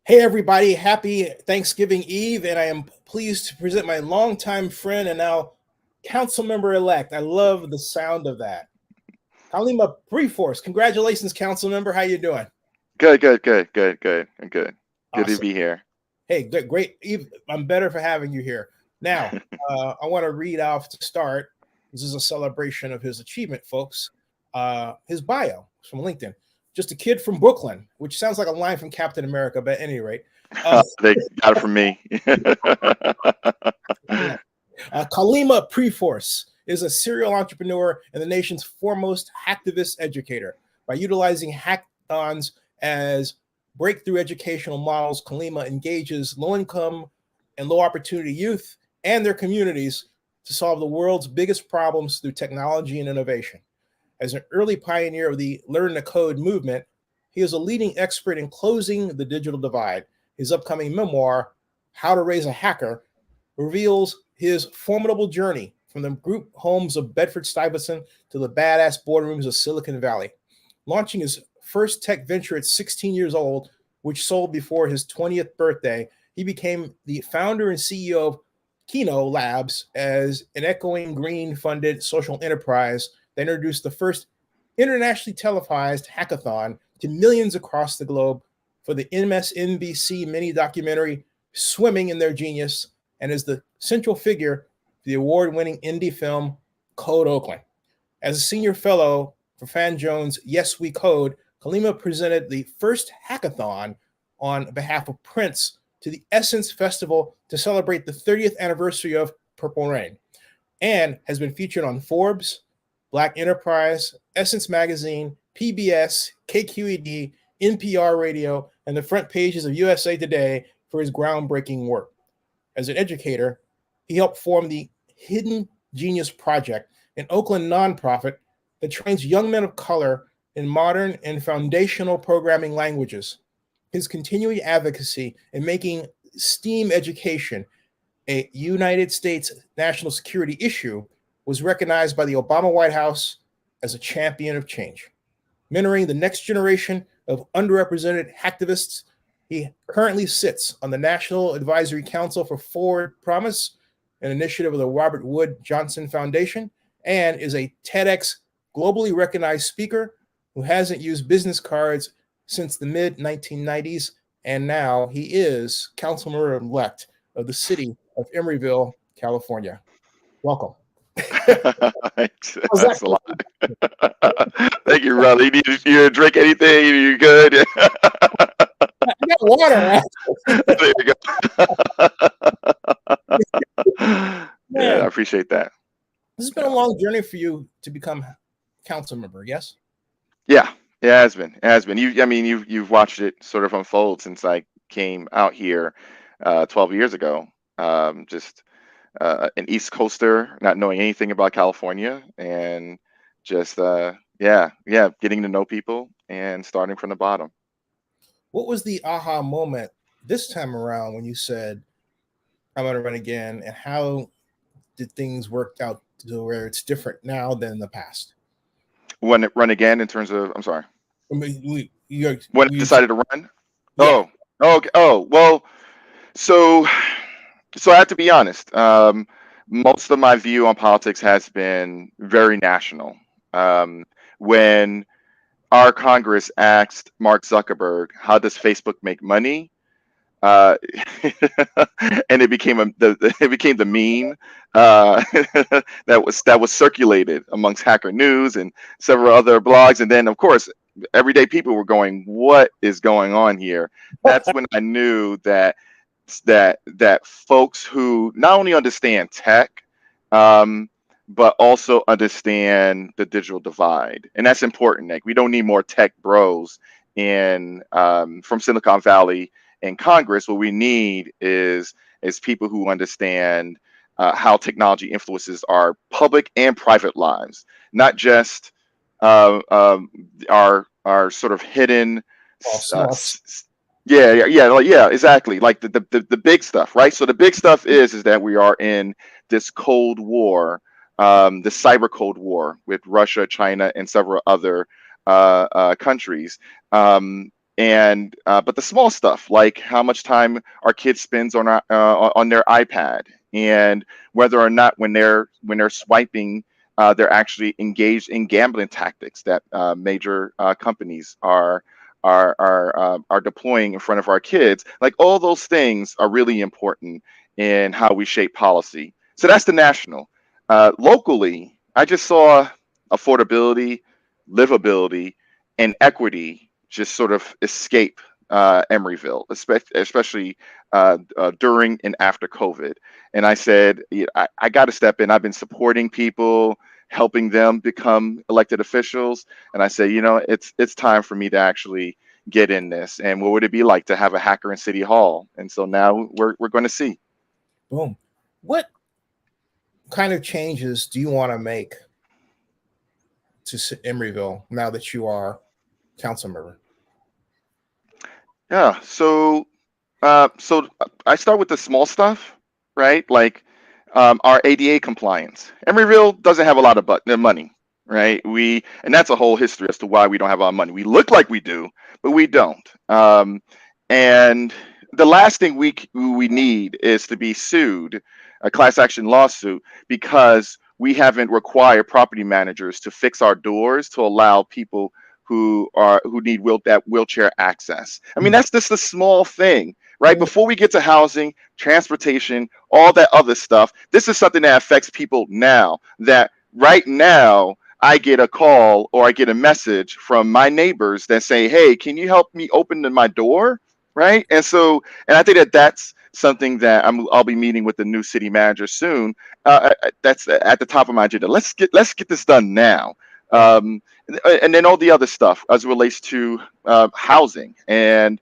Hey everybody, happy Thanksgiving Eve, and I am pleased to present my longtime friend and now council member-elect. I love the sound of that. Kalimah Priforce. Congratulations, council member. How you doing? Good. I'm good. Good to Awesome. be here. Hey, good, great. I'm better for having you here. Now, I want to read off to start. This is a celebration of his achievement, folks. His bio from LinkedIn. Just a kid from Brooklyn, which sounds like a line from Captain America, but at any rate. They got it from me. Kalimah Priforce is a serial entrepreneur and the nation's foremost hacktivist educator. By utilizing hackathons as breakthrough educational models, Kalimah engages low-income and low-opportunity youth and their communities to solve the world's biggest problems through technology and innovation. As an early pioneer of the Learn to Code movement, he is a leading expert in closing the digital divide. His upcoming memoir, How to Raise a Hacker, reveals his formidable journey from the group homes of Bedford-Stuyvesant to the badass boardrooms of Silicon Valley. Launching his first tech venture at 16 years old, which sold before his 20th birthday, he became the founder and CEO of KEE-no Labs as an echoing green-funded social enterprise that introduced the first internationally televised hackathon to millions across the globe for the MSNBC mini documentary Swimming in Their Genius, and is the central figure for the award-winning indie film Code Oakland. As a senior fellow for Fan Jones' Yes We Code, Kalimah presented the first hackathon on behalf of Prince to the Essence Festival to celebrate the 30th anniversary of Purple Rain, and has been featured on Forbes, Black Enterprise, Essence Magazine, PBS, KQED, NPR Radio, and the front pages of USA Today for his groundbreaking work. As an educator, he helped form the Hidden Genius Project, an Oakland nonprofit that trains young men of color in modern and foundational programming languages. His continuing advocacy in making STEAM education a United States national security issue was recognized by the Obama White House as a champion of change. Mentoring the next generation of underrepresented hacktivists, he currently sits on the National Advisory Council for Forward Promise, an initiative of the Robert Wood Johnson Foundation, and is a TEDx globally recognized speaker who hasn't used business cards since the mid-1990s, and now he is councilmember-elect of the city of Emeryville, California. Welcome. That's a lot. Thank you, brother. You need to drink anything? You good? I got water. There you go. Yeah, I appreciate that. This has been a long journey for you to become council member, yes? Yeah, it has been. It has been. You've watched it sort of unfold since I came out here 12 years ago. Just an East Coaster, not knowing anything about California, and just getting to know people and starting from the bottom. What was the aha moment this time around when you said, I'm going to run again, and how did things work out to where it's different now than in the past? When it run again in terms of, I'm sorry. I mean, when I decided to run? Yeah. Well, so I have to be honest. Most of my view on politics has been very national. When our Congress asked Mark Zuckerberg, how does Facebook make money? And it became the meme that was circulated amongst Hacker News and several other blogs, and then of course everyday people were going, "What is going on here?" That's when I knew that folks who not only understand tech, but also understand the digital divide, and that's important. Like, we don't need more tech bros from Silicon Valley in Congress. What we need is people who understand how technology influences our public and private lives, not just our sort of hidden. Exactly. Like the big stuff, right? So the big stuff is that we are in this Cold War, the cyber Cold War with Russia, China, and several other countries. but the small stuff, like how much time our kids spends on their iPad, and whether or not when they're swiping, they're actually engaged in gambling tactics that major companies are deploying in front of our kids. Like, all those things are really important in how we shape policy. So that's the national. Locally, I just saw affordability, livability, and equity just sort of escape Emeryville, especially during and after COVID. And I said, "Yeah, I got to step in. I've been supporting people, helping them become elected officials. And I said, it's time for me to actually get in this. And what would it be like to have a hacker in City Hall?" And so now we're going to see. Boom. What kind of changes do you want to make to Emeryville now that you are council member? Yeah. So I start with the small stuff, right? Like our ADA compliance. Emeryville doesn't have a lot of money, right? And that's a whole history as to why we don't have a lot of money. We look like we do, but we don't. And the last thing we need is to be sued, a class action lawsuit, because we haven't required property managers to fix our doors to allow people who need wheelchair access. I mean, that's just a small thing, right? Before we get to housing, transportation, all that other stuff, this is something that affects people now. That right now, I get a call or I get a message from my neighbors that say, "Hey, can you help me open my door?" Right? And I think that that's something that I'll be meeting with the new city manager soon. That's at the top of my agenda. Let's get this done now. And then all the other stuff as it relates to housing and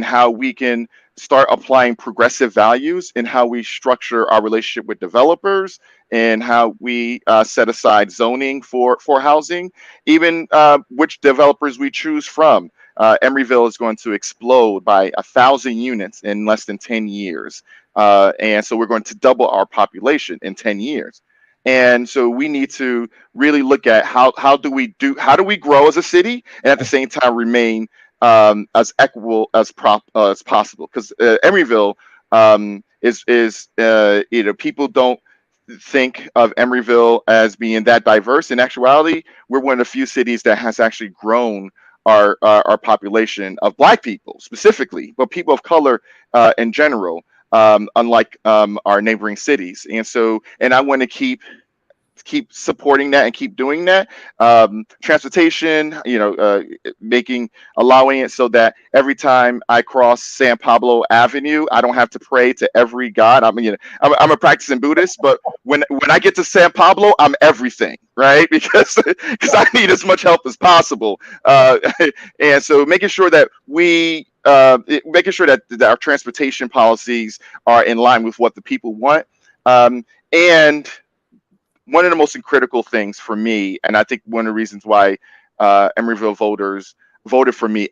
how we can start applying progressive values in how we structure our relationship with developers and how we set aside zoning for housing, even which developers we choose from. Emeryville is going to explode by 1,000 units in less than 10 years. And so we're going to double our population in 10 years. And so we need to really look at how do we grow as a city and at the same time remain as equitable as possible, because Emeryville is people don't think of Emeryville as being that diverse. In actuality, we're one of the few cities that has actually grown our population of Black people specifically, but people of color in general, unlike our neighboring cities. And I want to keep supporting that and keep doing that. Transportation, allowing it so that every time I cross San Pablo Avenue, I don't have to pray to every god. I'm a practicing Buddhist, but when I get to San Pablo, I'm everything, right? Because I need as much help as possible. And so making sure that that our transportation policies are in line with what the people want. And one of the most critical things for me, and I think one of the reasons why Emeryville voters voted for me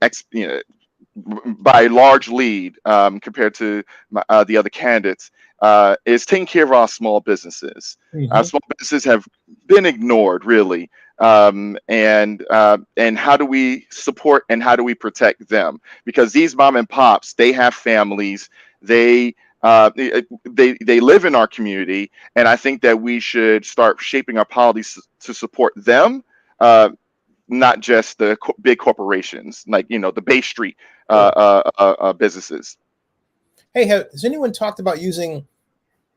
by a large lead compared to the other candidates, is taking care of our small businesses. Small businesses have been ignored, really. And how do we support and how do we protect them? Because these mom and pops, they have families. They live in our community, and I think that we should start shaping our policies to support them, not just the big corporations like the Bay Street businesses. Hey, has anyone talked about using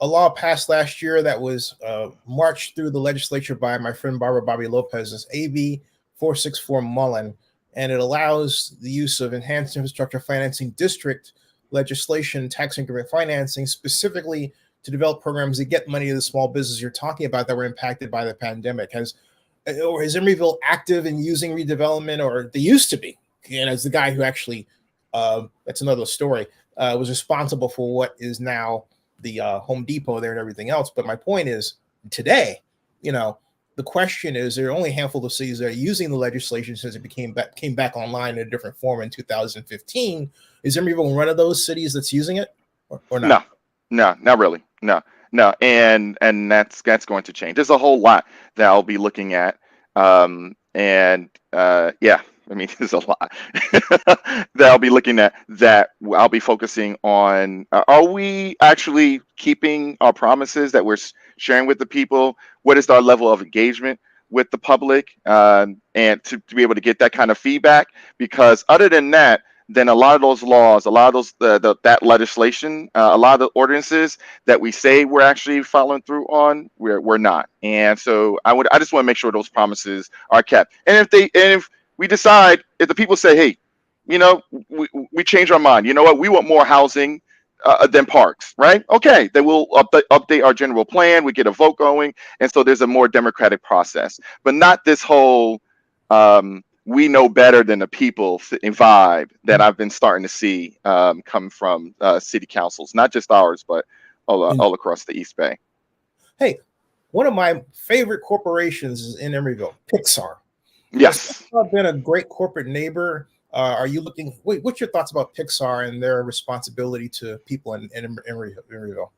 a law passed last year that was marched through the legislature by my friend Bobby Lopez's AB 464 Mullen, and it allows the use of enhanced infrastructure financing district legislation, tax increment financing, specifically to develop programs that get money to the small businesses you're talking about that were impacted by the pandemic. Is Emeryville active in using redevelopment, or they used to be? And as the guy who actually, that's another story, was responsible for what is now the Home Depot there and everything else. But my point is, today, the question is, there are only a handful of cities that are using the legislation since it came back online in a different form in 2015. Is Emeryville one of those cities that's using it, or not? No, not really. No. And that's going to change. There's a whole lot that I'll be looking at. Yeah, I mean, there's a lot that I'll be looking at, that I'll be focusing on. Are we actually keeping our promises that we're sharing with the people? What is our level of engagement with the public? And to be able to get that kind of feedback, because other than that, then a lot of those laws, a lot of those that legislation, a lot of the ordinances that we say we're actually following through on, we're not. And so I just want to make sure those promises are kept. And if we decide, if the people say, hey, you know, we change our mind, you know what, we want more housing than parks, right? Okay, then we'll update our general plan. We get a vote going, and so there's a more democratic process, but not this whole we know better than the people vibe that I've been starting to see come from city councils, not just ours, but all across the East Bay. Hey, one of my favorite corporations is in Emeryville, Pixar. Yes. Has Pixar been a great corporate neighbor? Are you looking? Wait, what's your thoughts about Pixar and their responsibility to people in Emeryville?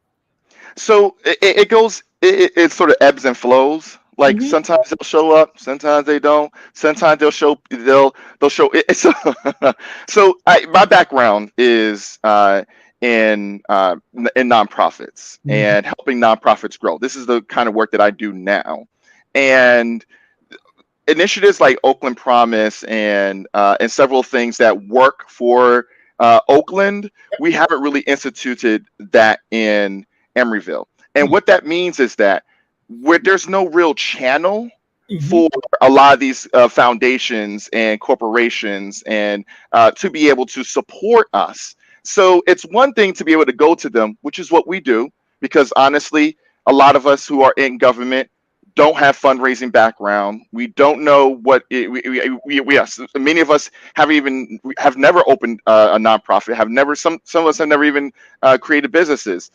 So it goes, it sort of ebbs and flows. Like sometimes they'll show up, sometimes they don't. Sometimes they'll show it. So my background is in nonprofits and helping nonprofits grow. This is the kind of work that I do now, and initiatives like Oakland Promise and several things that work for Oakland, we haven't really instituted that in Emeryville. And what that means is that where there's no real channel for a lot of these foundations and corporations and to be able to support us. So it's one thing to be able to go to them, which is what we do, because honestly, a lot of us who are in government don't have fundraising background. We don't know what many of us have never opened a nonprofit, some of us have never even created businesses.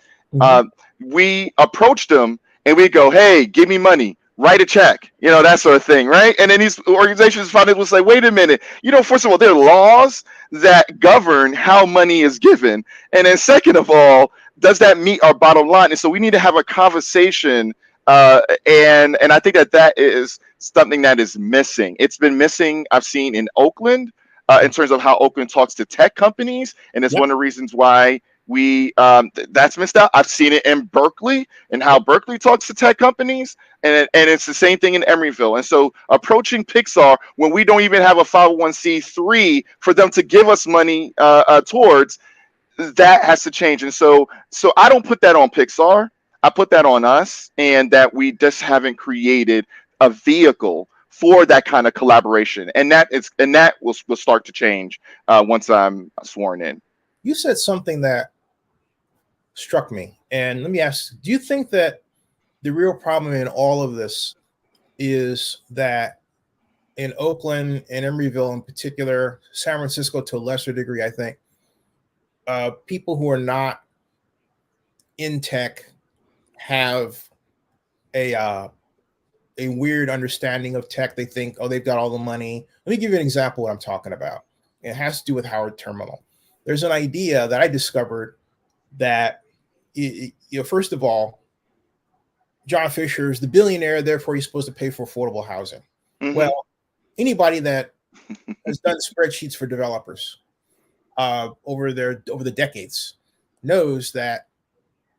We approach them and we go, hey, give me money, write a check, you know, that sort of thing, right? And then these organizations finally will say, wait a minute, you know, first of all, there are laws that govern how money is given. And then second of all, does that meet our bottom line? And so we need to have a conversation. And I think that is something that is missing. It's been missing, I've seen in Oakland, in terms of how Oakland talks to tech companies. And it's one of the reasons why that's missed out. I've seen it in Berkeley and how Berkeley talks to tech companies, and it's the same thing in Emeryville. And so approaching Pixar when we don't even have a 501c3 for them to give us money towards, that has to change. And so I don't put that on Pixar. I put that on us, and that we just haven't created a vehicle for that kind of collaboration. And that will start to change once I'm sworn in. You said something that struck me, and let me ask, do you think that the real problem in all of this is that in Oakland and Emeryville in particular, San Francisco to a lesser degree, I think, people who are not in tech have a weird understanding of tech? They think, oh, they've got all the money. Let me give you an example of what I'm talking about. It has to do with Howard Terminal. There's an idea that I discovered that, first of all, John Fisher is the billionaire, therefore he's supposed to pay for affordable housing. Well, anybody that has done spreadsheets for developers over the decades knows that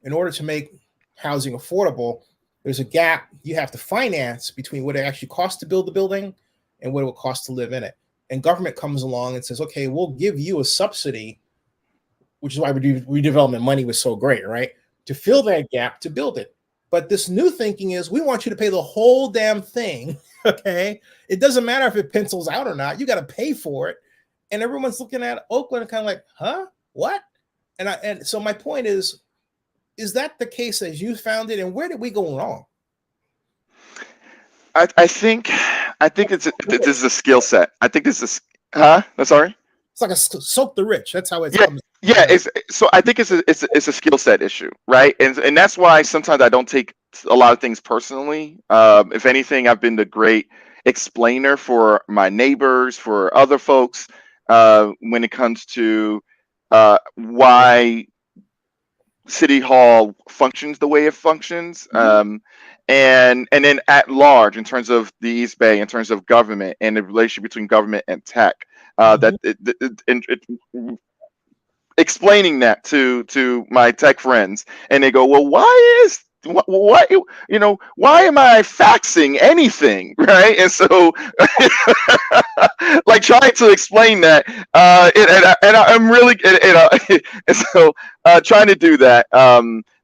in order to make housing affordable, there's a gap you have to finance between what it actually costs to build the building and what it will cost to live in it. And government comes along and says, okay, we'll give you a subsidy, which is why redevelopment money was so great, right? To fill that gap, to build it. But this new thinking is, we want you to pay the whole damn thing, okay? It doesn't matter if it pencils out or not. You got to pay for it. And everyone's looking at Oakland and kind of like, huh? What? And so my point is that the case as you found it, and where did we go wrong? I think this is a skill set. I think this is, I'm sorry. It's like a soak the rich. That's how it's. Yeah. So I think it's a skill set issue, right? And that's why sometimes I don't take a lot of things personally. If anything, I've been the great explainer for my neighbors, for other folks, when it comes to why City Hall functions the way it functions, and then at large in terms of the East Bay, in terms of government and the relationship between government and tech. That explaining that to my tech friends, and they go, well, why why am I faxing anything, right? And so like trying to explain that, I'm really and so trying to do that,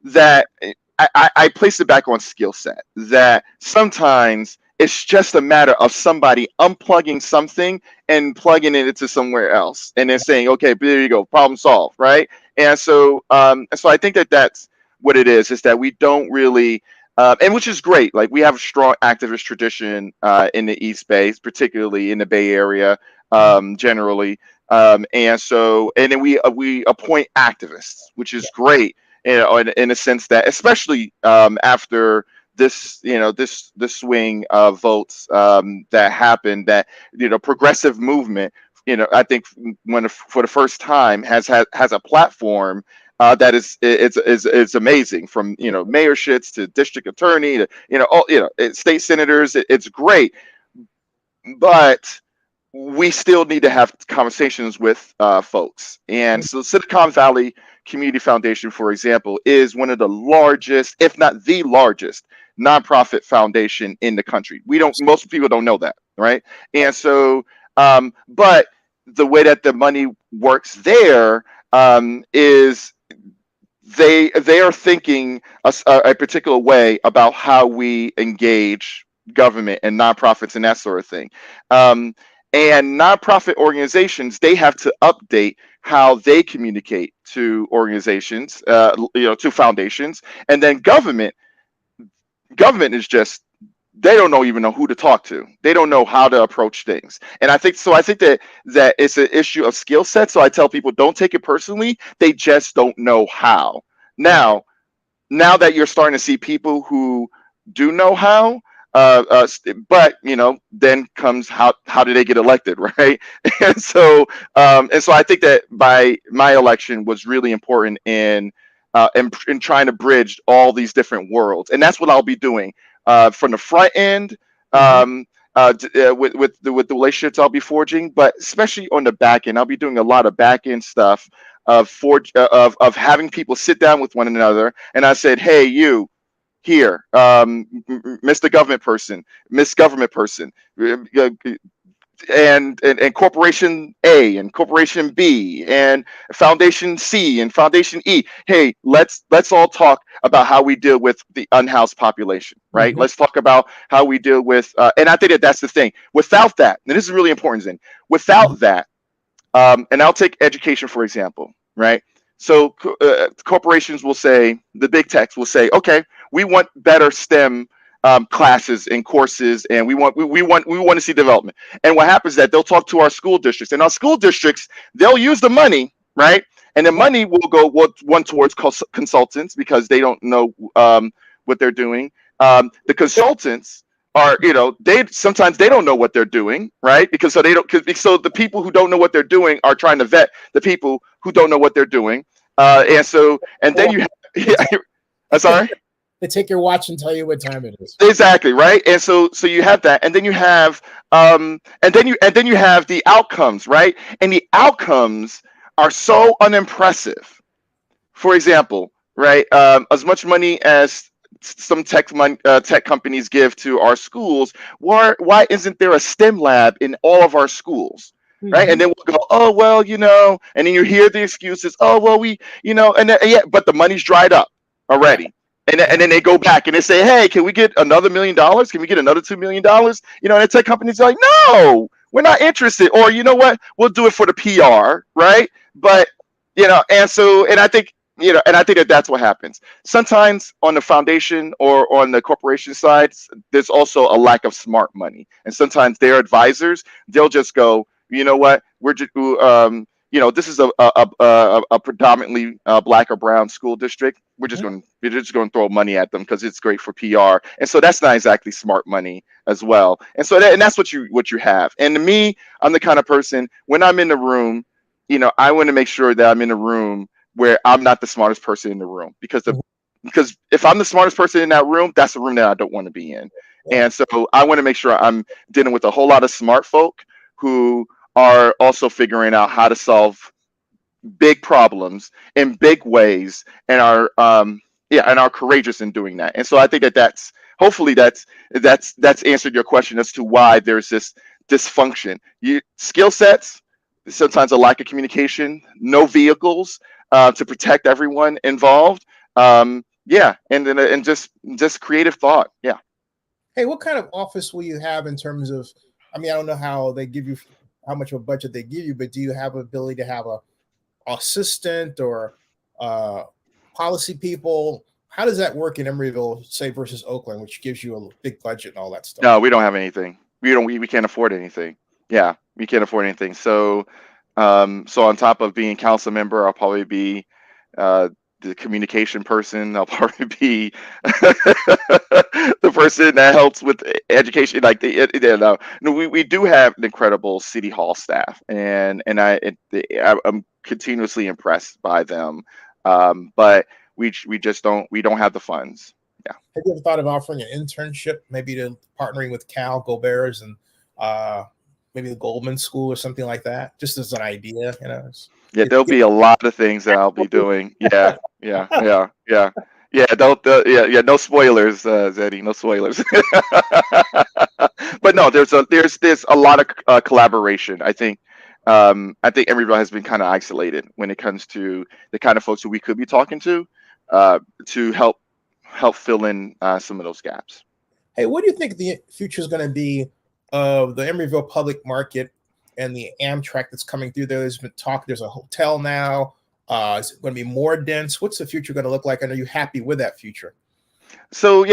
that I place it back on skill set, that sometimes it's just a matter of somebody unplugging something and plugging it into somewhere else, and then saying, okay, there you go, problem solved, right? And so I think that that's what it is that we don't really, and which is great. Like, we have a strong activist tradition in the East Bay, particularly in the Bay Area, generally. And then we appoint activists, which is great, in a sense that, especially after this swing of votes that happened, that progressive movement, I think for the first time has a platform that is amazing, from mayorships to district attorney to state senators. It's great, but we still need to have conversations with folks. And so Silicon Valley Community Foundation, for example, is one of the largest, if not the largest, nonprofit foundation in the country. Most people don't know that, right? And so, but the way that the money works there is they are thinking a particular way about how we engage government and nonprofits and that sort of thing. And nonprofit organizations, they have to update how they communicate to organizations, to foundations, and then government is just, they don't even know who to talk to. They don't know how to approach things. And I think that it's an issue of skill set. So I tell people, don't take it personally. They just don't know how. Now that you're starting to see people who do know how, but then comes how do they get elected, right? And so I think that my election was really important in trying to bridge all these different worlds, and that's what I'll be doing from the front end, with the relationships I'll be forging, but especially on the back end, I'll be doing a lot of back end stuff of having people sit down with one another, and I said, hey, you here, Mr. Government person, Miss Government person, and Corporation A and Corporation B and Foundation C and Foundation E. Hey, let's all talk about how we deal with the unhoused population, right? Let's talk about how we deal with, and I think that that's the thing. Without that, and this is really important, Zin, without that, and I'll take education for example, right? So corporations will say, the big techs will say, okay, we want better STEM classes and courses, and we want to see development. And what happens is that they'll talk to our school districts, and our school districts, they'll use the money, right? And the money will go one towards consultants, because they don't know what they're doing. The consultants are, they sometimes they don't know what they're doing, right? Because so the people who don't know what they're doing are trying to vet the people who don't know what they're doing, and then you have, I'm sorry. They take your watch and tell you what time it is. Exactly, right. And so you have that, and then you have and then you have the outcomes, right? And the outcomes are so unimpressive. For example, right, as much money as some tech companies give to our schools, why isn't there a STEM lab in all of our schools? Right. And then we'll go, oh well, and then you hear the excuses, oh well, we, and then, yeah, but the money's dried up already. And then they go back and they say, hey, can we get another $1 million? Can we get another $2 million? And the tech companies are like, no, we're not interested. Or you know what? We'll do it for the PR, right? But and I think that that's what happens. Sometimes on the foundation or on the corporation side, there's also a lack of smart money. And sometimes their advisors, they'll just go, you know what? We're just this is a predominantly black or brown school district. We're just going to throw money at them because it's great for PR, and so that's not exactly smart money as well. And so that's what you have. And to me, I'm the kind of person, when I'm in the room, I want to make sure that I'm in the room where I'm not the smartest person in the room, because if I'm the smartest person in that room, that's a room that I don't want to be in. Yeah. And so I want to make sure I'm dealing with a whole lot of smart folk who are also figuring out how to solve big problems in big ways, and are and are courageous in doing that. And so I think that that's hopefully that's answered your question as to why there's this dysfunction. Skill sets, sometimes a lack of communication, no vehicles to protect everyone involved. And just creative thought. Yeah. Hey, what kind of office will you have in terms of? I mean, I don't know how they give you, how much of a budget they give you, but do you have ability to have a assistant or policy people? How does that work in Emeryville, say, versus Oakland, which gives you a big budget and all that stuff? No, we don't have anything. We can't afford anything. Yeah, we can't afford anything. So so on top of being council member, I'll probably be the communication person. I'll probably be the person that helps with education. Like no, we do have an incredible city hall staff, and I'm continuously impressed by them. But we don't have the funds. Yeah. Have you ever thought of offering an internship, maybe to partnering with Cal, Go Bears, and maybe the Goldman School or something like that, just as an idea, you know? Yeah, there'll be a lot of things that I'll be doing. Yeah. Yeah, no spoilers, Zeddy, no spoilers. But no, there's a lot of collaboration. I think everyone has been kind of isolated when it comes to the kind of folks who we could be talking to help fill in some of those gaps. Hey, what do you think the future is going to be of the Emeryville public market and the Amtrak that's coming through there? There's been talk. There's a hotel now. Is it going to be more dense? What's the future going to look like? And are you happy with that future? So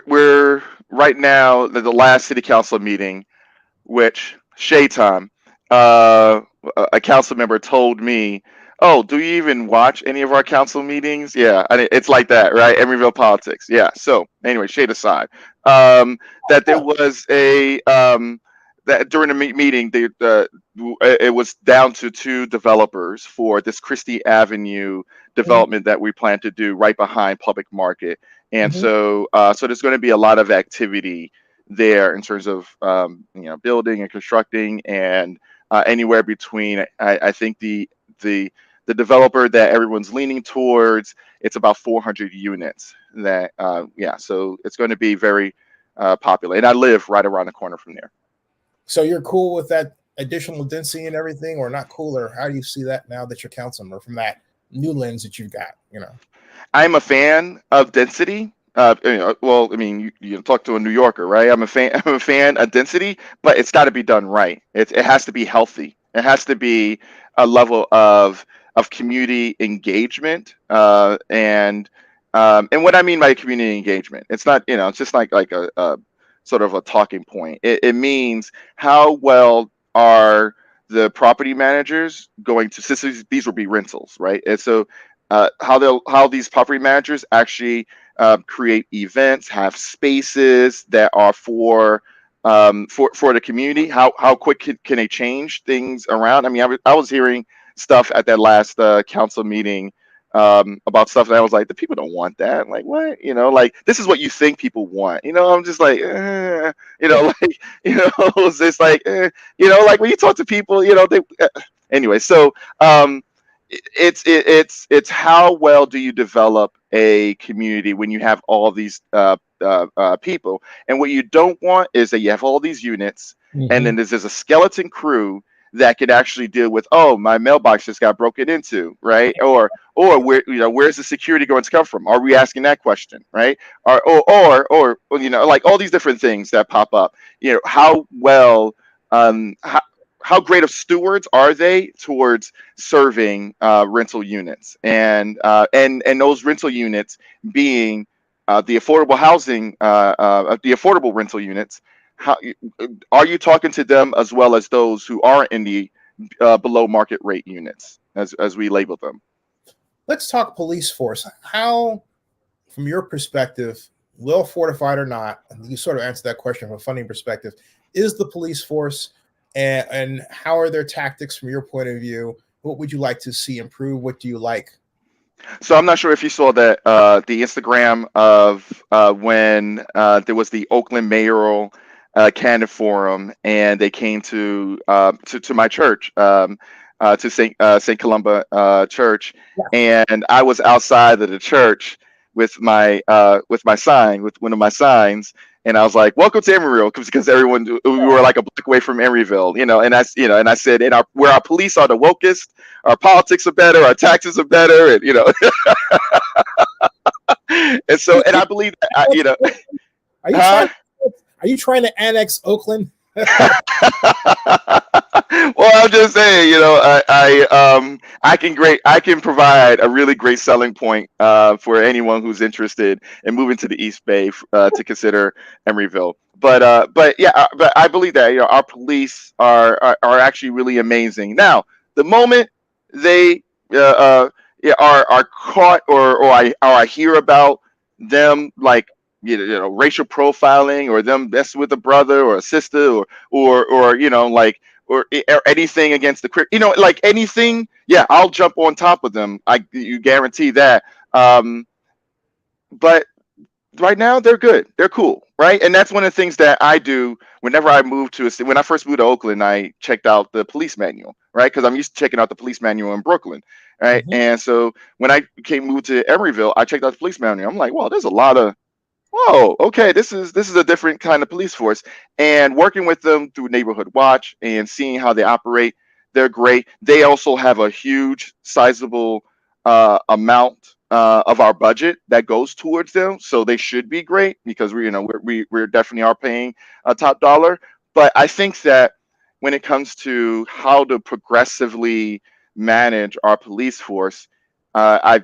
we're right now the last city council meeting, which shade time. A council member told me, "Oh, do you even watch any of our council meetings?" Yeah, it's like that, right? Emeryville politics. Yeah. So anyway, shade aside, that there was that during the meeting, it was down to two developers for this Christie Avenue development that we plan to do right behind Public Market, and so there's going to be a lot of activity there in terms of building and constructing, and anywhere between I think the developer that everyone's leaning towards, it's about 400 units that so it's going to be very popular, and I live right around the corner from there. So you're cool with that additional density and everything, or not cool, or how do you see that now that you're council member from that new lens that you've got? I'm a fan of density. Well, I mean, you talk to a New Yorker, right? I'm a fan of density, but it's got to be done right. It has to be healthy. It has to be a level of community engagement, and what I mean by community engagement, it's not, it's just like a sort of a talking point. It means how well are the property managers going to, since these will be rentals, right? And so how these property managers actually create events, have spaces that are for the community. How quick can they change things around? I mean, I was hearing stuff at that last council meeting about stuff that I was like, the people don't want that. Like, what? Like, this is what you think people want. I'm just like, it's just like, like when you talk to people, they anyway. So it's how well do you develop a community when you have all these people, and what you don't want is that you have all these units, and then there's a skeleton crew that could actually deal with, oh, my mailbox just got broken into, right? Or where's the security going to come from? Are we asking that question, right? Or like all these different things that pop up. How well how great of stewards are they towards serving rental units, and those rental units being the affordable housing, the affordable rental units. How are you talking to them as well as those who are in the below market rate units, as we label them? Let's talk police force. How, from your perspective, well fortified or not, and you sort of answered that question from a funding perspective, is the police force, and how are their tactics from your point of view What would you like to see improve? What do you like? So I'm not sure if you saw that the Instagram of when there was the Oakland mayoral candidate forum, and they came to my church, to Saint Columba Church, and I was outside of the church with my sign, with one of my signs, and I was like, "Welcome to Emeryville," because everyone, we were like a block away from Emeryville, and I said, where our police are the wokest, our politics are better, our taxes are better, and and so, and I believe that, Are you huh? trying? Are you trying to annex Oakland? Well, I'm just saying, I can provide a really great selling point for anyone who's interested in moving to the East Bay to consider Emeryville. But yeah, but I believe that our police are actually really amazing. Now, the moment they yeah, are caught, or I hear about them, like, racial profiling, or them messing with a brother or a sister, or like, or anything against the like anything, yeah, I'll jump on top of them. You guarantee that. But right now they're good, they're cool, right? And that's one of the things that I do whenever I move to a city. When I first moved to Oakland, I checked out the police manual, right? Because I'm used to checking out the police manual in Brooklyn, right? Mhm. And so when I moved to Emeryville, I checked out the police manual. I'm like, well, there's a lot of, whoa, okay, this is a different kind of police force. And working with them through Neighborhood Watch and seeing how they operate, they're great. They also have a huge, sizable amount of our budget that goes towards them, so they should be great, because we're definitely are paying a top dollar. But I think that when it comes to how to progressively manage our police force, I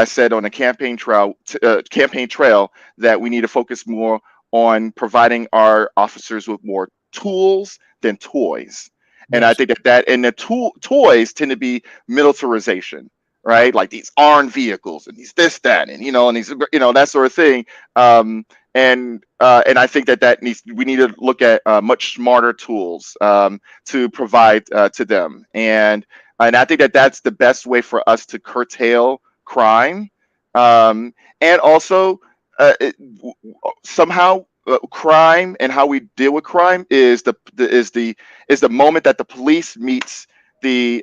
said on a campaign trail that we need to focus more on providing our officers with more tools than toys. And I Yes. think that and the toys tend to be militarization, right? Like these armed vehicles and these this, that, and and these, that sort of thing. And I think that we need to look at much smarter tools to provide to them. And I think that that's the best way for us to curtail crime. And also, somehow, crime and how we deal with crime is the moment that the police meets the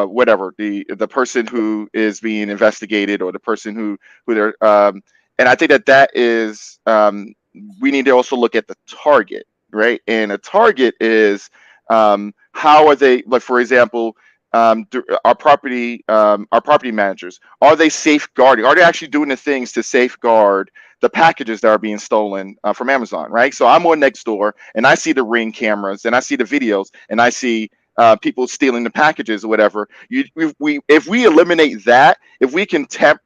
whatever, the person who is being investigated, or the person who they're and I think that is, we need to also look at the target, right? And a target is, how are they, like, for example, our property managers, are they safeguarding, are they actually doing the things to safeguard the packages that are being stolen from Amazon, right? So I'm on Nextdoor, and I see the Ring cameras, and I see the videos, and I see people stealing the packages or whatever. If we eliminate that, if we can tap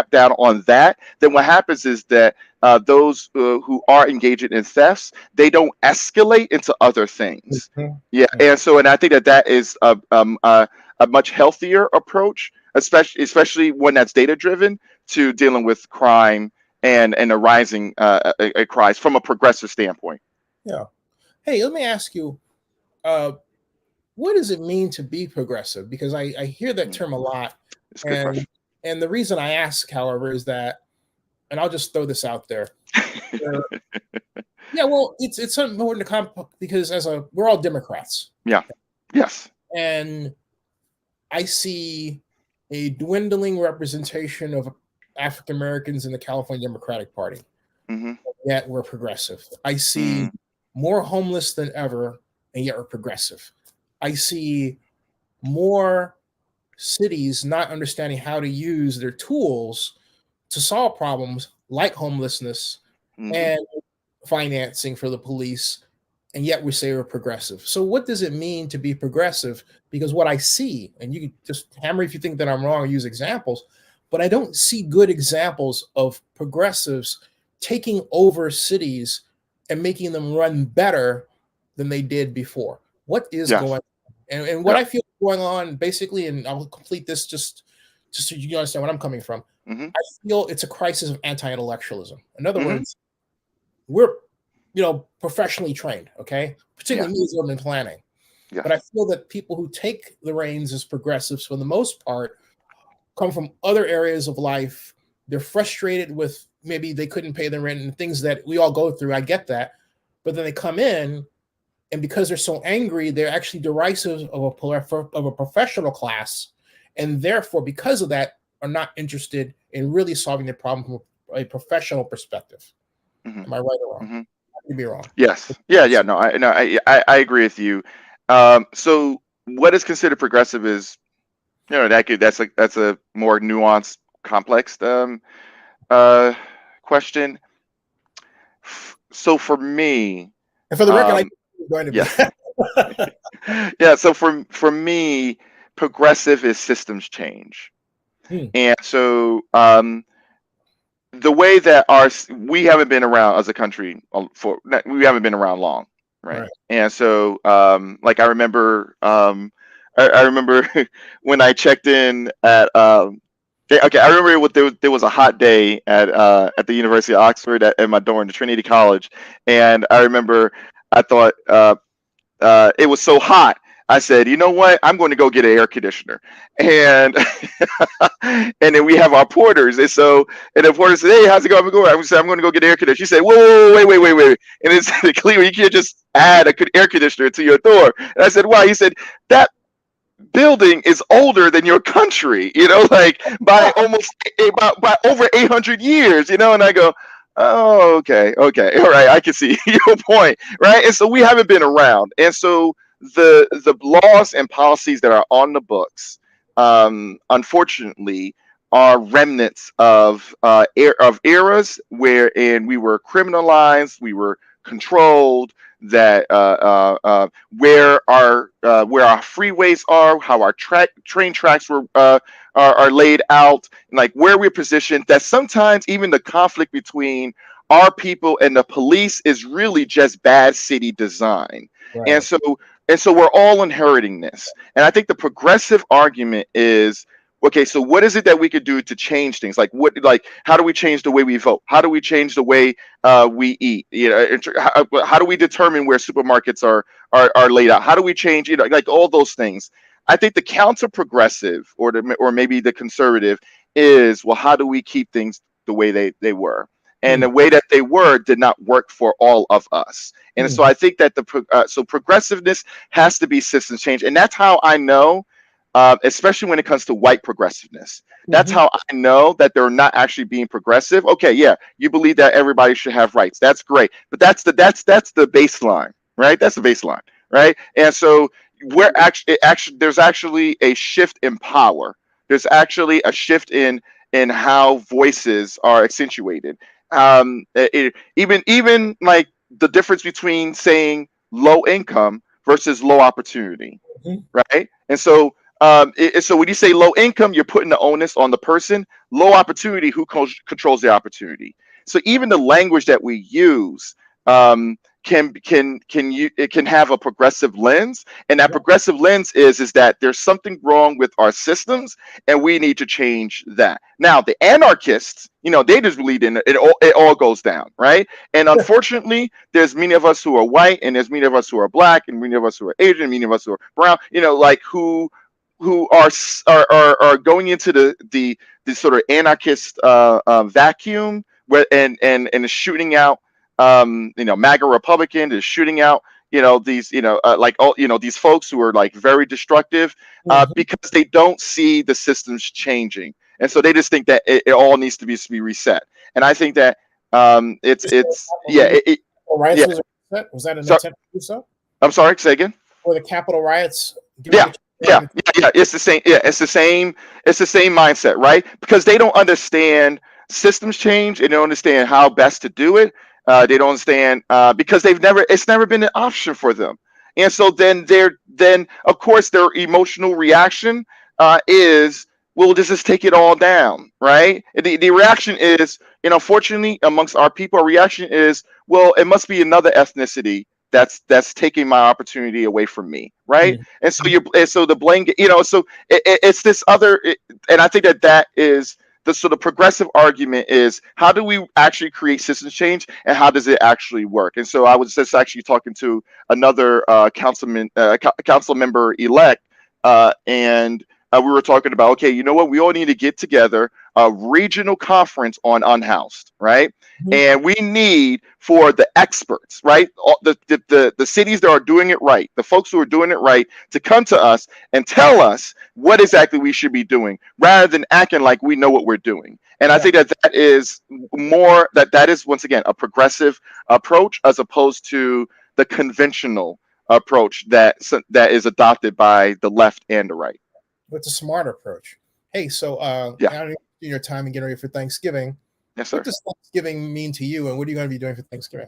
down on that, then what happens is that those who are engaging in thefts, they don't escalate into other things. Mhm. Yeah, and I think that is a much healthier approach, especially one that's data driven, to dealing with crime and a rising crimes from a progressive standpoint. Yeah. Hey, let me ask you, uh, what does it mean to be progressive? Because I hear that Mm, term a lot, It's a good and question. the reason I ask, however, is that, and I'll just throw this out there. uh, yeah, well, it's something important to because we're all Democrats, Yeah. Yes. and I see a dwindling representation of African Americans in the California Democratic Party. Hmm. Yet we're progressive. I see Mm, more homeless than ever, and yet we're progressive. I see more cities not understanding how to use their tools to solve problems like homelessness hmm. and financing for the police, and yet we say we're progressive. So, what does it mean to be progressive? Because what I see, and you can just hammer if you think that I'm wrong or use examples, but I don't see good examples of progressives taking over cities and making them run better than they did before. What is going Yes. on? And what Yeah. I feel going on basically, and I'll complete this just so you understand where I'm coming from. Hmm. I feel it's a crisis of anti-intellectualism. In other Hmm. words, we're professionally trained, okay, Yeah. particularly me as urban planning, Yes. But I feel that people who take the reins as progressives, for the most part, come from other areas of life. They're frustrated with maybe they couldn't pay the rent and things that we all go through. I get that. But then they come in, and because they're so angry, they're actually derisive of a professional class. And therefore, because of that, are not interested in really solving the problem from a professional perspective. Mm-hmm. Am I right or wrong? Mm-hmm. You'd be wrong. Yes. Yeah. No, I agree with you. So what is considered progressive is, that's a more nuanced, complex question. So for me, And for the record, I'm going to yes. be. Yeah. So for me, progressive is systems change. And so the way that we haven't been around as a country we haven't been around long, right? And so like I remember I remember when I checked in at okay, I remember there was a hot day at the University of Oxford at my dorm, the Trinity College, and I remember I thought it was so hot. I said, you know what? I'm going to go get an air conditioner, and and then we have our porters, and the porter said, "Hey, how's it going?" I said, "I'm going to go get an air conditioner." She said, "Whoa, wait," and it's clear you can't just add an air conditioner to your door. And I said, "Why?" He said, "That building is older than your country, like by over 800 years, And I go, oh, okay, all right, I can see your point, right? And so we haven't been around, and so the laws and policies that are on the books, unfortunately, are remnants of eras wherein we were criminalized, we were controlled, that where our freeways are, how our train tracks are laid out, like where we're positioned. That sometimes even the conflict between our people and the police is really just bad city design, Right. and so we're all inheriting this. And I think the progressive argument is, okay, so what is it that we could do to change things? Like how do we change the way we vote? How do we change the way we eat? How do we determine where supermarkets are laid out? How do we change? Like all those things. I think the counter progressive or maybe the conservative is, well, how do we keep things the way they were? And the way that they were did not work for all of us. And so I think that so progressiveness has to be systems change, and that's how I know. Especially when it comes to white progressiveness. That's how I know that they're not actually being progressive. Okay, yeah, you believe that everybody should have rights. That's great, but that's the baseline, right? That's the baseline, right? And so we're there's actually a shift in power. There's actually a shift in how voices are accentuated. Even like the difference between saying low income versus low opportunity, right? And so so when you say low income, you're putting the onus on the person. Low opportunity, who controls the opportunity? So even the language that we use it can have a progressive lens, and that progressive lens is that there's something wrong with our systems, and we need to change that. Now, the anarchists, they just believe in it all goes down, right? And unfortunately, there's many of us who are white, and there's many of us who are black, and many of us who are Asian, and many of us who are brown, like who are going into the sort of anarchist vacuum where and shooting out MAGA Republican is shooting out these like all these folks who are like very destructive because they don't see the systems changing, and so they just think that it all needs to be reset. And I think that it's riots was that an attempt to do so? I'm sorry, say again. Or the Capitol riots? Yeah. It's the same. Yeah, it's the same mindset, right? Because they don't understand systems change, and they don't understand how best to do it. They don't understand because it's never been an option for them. And so then of course their emotional reaction is, well, does this take it all down, right? The reaction is, unfortunately amongst our people, our reaction is, well, it must be another ethnicity that's taking my opportunity away from me, right? And so the blame, so it's this other, and I think that is the progressive argument is, how do we actually create systems change, and how does it actually work? And so I was just actually talking to another council member elect, and we were talking about, okay, you know what, we all need to get together a regional conference on unhoused, right? Mhm. And we need for the experts, right? The cities that are doing it right, the folks who are doing it right, to come to us and tell us what exactly we should be doing, rather than acting like we know what we're doing. And I think that is more, that is, once again, a progressive approach, as opposed to the conventional approach that is adopted by the left and the right. It's a smart approach. Hey, so Yeah. now your time and getting ready for Thanksgiving. Yes, sir. What does Thanksgiving mean to you, and what are you going to be doing for Thanksgiving?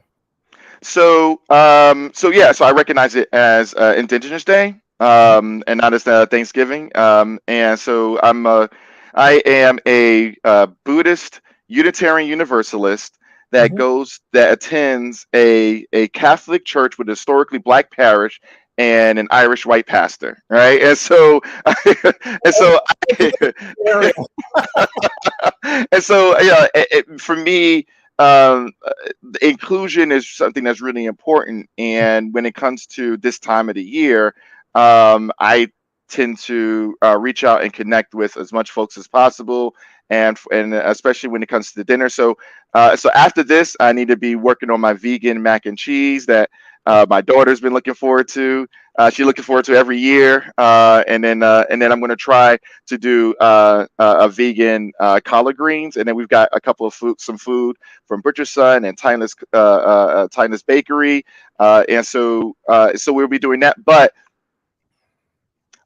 So I recognize it as Indigenous Day, and not as Thanksgiving. And so I am a Buddhist Unitarian Universalist that attends a Catholic church with a historically Black parish and an Irish white pastor, right? And so for me, inclusion is something that's really important. And when it comes to this time of the year, I tend to reach out and connect with as much folks as possible, and especially when it comes to the dinner. So after this, I need to be working on my vegan mac and cheese that my daughter's been looking forward to. She's looking forward to every year, and then I'm going to try to do a vegan collard greens, and then we've got a couple of some food from Butcher's Son and Timeless Bakery, and so we'll be doing that. But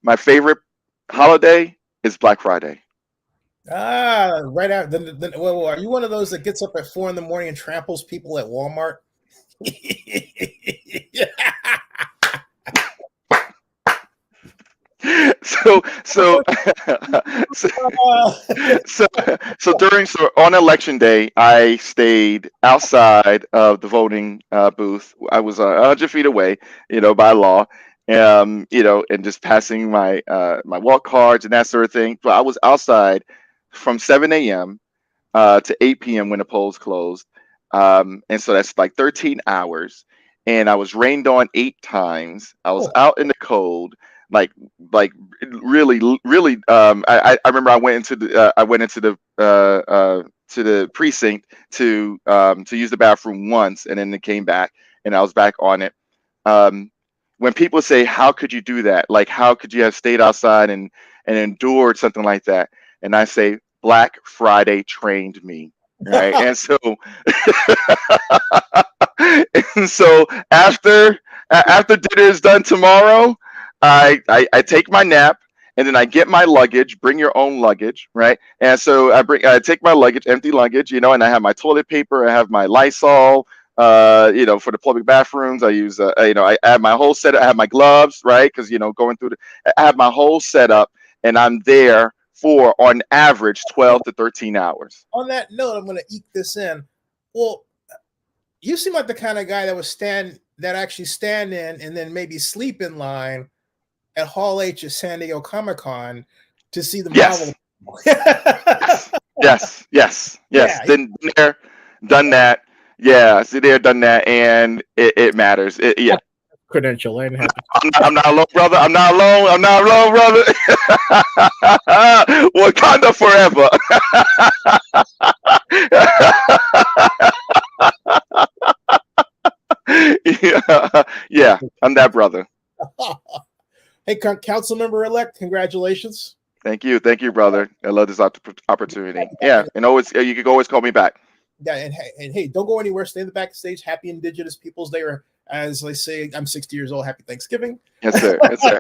my favorite holiday is Black Friday. Right out. Well, are you one of those that gets up at 4 a.m. and tramples people at Walmart? So on election day, I stayed outside of the voting booth. I was 100 feet away, by law, and just passing my my walk cards and that sort of thing. But I was outside from 7 a.m. To 8 p.m. when the polls closed, and so that's like 13 hours. And I was rained on 8 times. I was out in the cold, like really. I remember I went into the to the precinct to use the bathroom once, and then it came back, and I was back on it. When people say, "How could you do that? Like, how could you have stayed outside and endured something like that?" And I say, Black Friday trained me, right? And so after dinner is done tomorrow, I take my nap, and then I get my luggage. Bring your own luggage, right? And so I take my luggage, empty luggage, and I have my toilet paper, I have my Lysol, for the public bathrooms. I use I have my whole setup. I have my gloves, right? Because going through I have my whole setup, and I'm there for, on average, 12 to 13 hours. On that note, I'm going to eke this in. Well, you seem like the kind of guy that would actually stand in and then maybe sleep in line at Hall H at San Diego Comic-Con to see the Marvel. Yes. Yeah. Been there, done that. Yeah, see there, done that, and it matters. Yeah. Credential. I didn't have to. I'm not alone, brother. I'm not alone, brother. Wakanda forever. Yeah, I'm that brother. Hey, Councilmember-elect, congratulations. Thank you, brother. I love this opportunity. Yeah, and you can always call me back. Yeah, and hey, don't go anywhere. Stay in the backstage. Happy Indigenous Peoples Day, or as they say, I'm 60 years old. Happy Thanksgiving. Yes, sir. Yes, sir.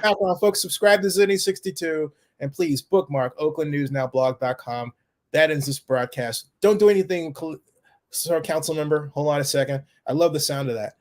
Background, folks, subscribe to Zinni62, and please bookmark oaklandnewsnowblog.com. That ends this broadcast. Don't do anything, Sir Council Member. Hold on a second. I love the sound of that.